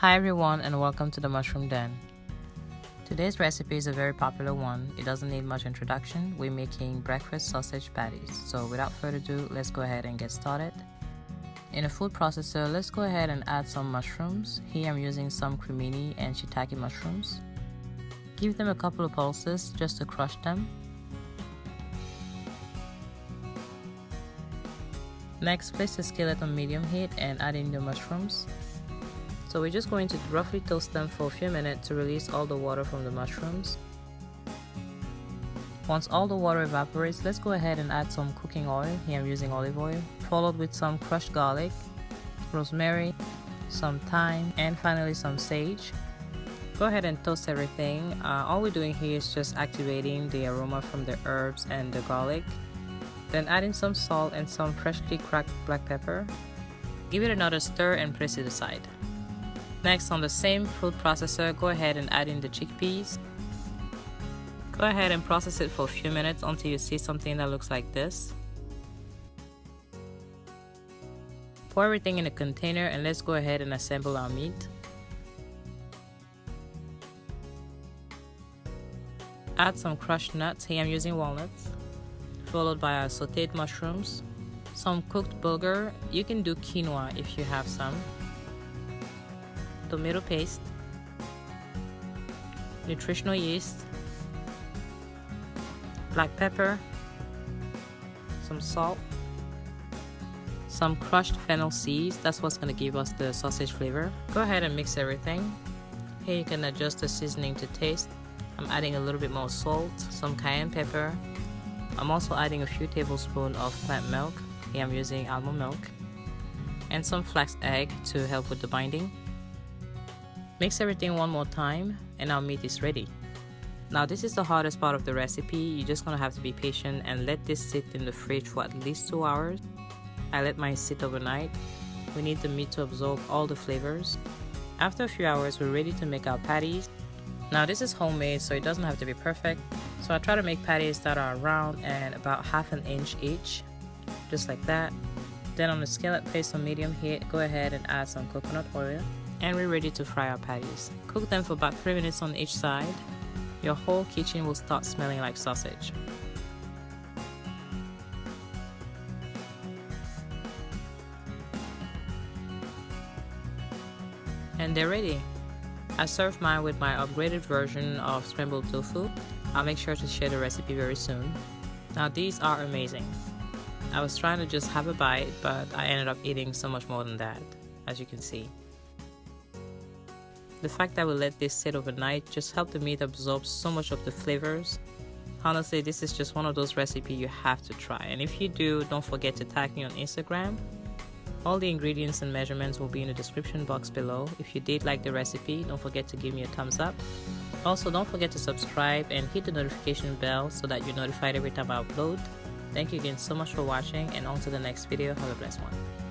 Hi everyone and welcome to the Mushroom Den. Today's recipe is a very popular one. It doesn't need much introduction. We're making breakfast sausage patties. So without further ado, let's go ahead and get started. In a food processor, let's go ahead and add some mushrooms. Here I'm using some cremini and shiitake mushrooms. Give them a couple of pulses just to crush them. Next, place the skillet on medium heat and add in the mushrooms. So we're just going to roughly toast them for a few minutes to release all the water from the mushrooms. Once all the water evaporates, let's go ahead and add some cooking oil. Here I'm using olive oil, followed with some crushed garlic, rosemary, some thyme, and finally some sage. Go ahead and toast everything. All we're doing here is just activating the aroma from the herbs and the garlic. Then add in some salt and some freshly cracked black pepper. Give it another stir and place it aside. Next, on the same food processor, go ahead and add in the chickpeas. Go ahead and process it for a few minutes until you see something that looks like this. Pour everything in a container and let's go ahead and assemble our meat. Add some crushed nuts. Here I'm using walnuts, followed by our sauteed mushrooms, some cooked bulgur. You can do quinoa if you have some. Tomato paste, nutritional yeast, black pepper, some salt, some crushed fennel seeds. That's what's going to give us the sausage flavor. Go ahead and mix everything. Here you can adjust the seasoning to taste. I'm adding a little bit more salt, some cayenne pepper. I'm also adding a few tablespoons of plant milk. Here I'm using almond milk, and some flax egg to help with the binding. Mix everything one more time and our meat is ready. Now this is the hardest part of the recipe. You're just gonna have to be patient and let this sit in the fridge for at least 2 hours. I let mine sit overnight. We need the meat to absorb all the flavors. After a few hours, we're ready to make our patties. Now this is homemade, so it doesn't have to be perfect. So I try to make patties that are round and about ½ an inch each, just like that. Then on the skillet, place on medium heat, go ahead and add some coconut oil. And we're ready to fry our patties. Cook them for about 3 minutes on each side. Your whole kitchen will start smelling like sausage. And they're ready. I serve mine with my upgraded version of scrambled tofu. I'll make sure to share the recipe very soon. Now these are amazing. I was trying to just have a bite, but I ended up eating so much more than that, as you can see. The fact that we let this sit overnight just helped the meat absorb so much of the flavors. Honestly, this is just one of those recipes you have to try. And if you do, don't forget to tag me on Instagram. All the ingredients and measurements will be in the description box below. If you did like the recipe, don't forget to give me a thumbs up. Also, don't forget to subscribe and hit the notification bell so that you're notified every time I upload. Thank you again so much for watching, and on to the next video. Have a blessed one.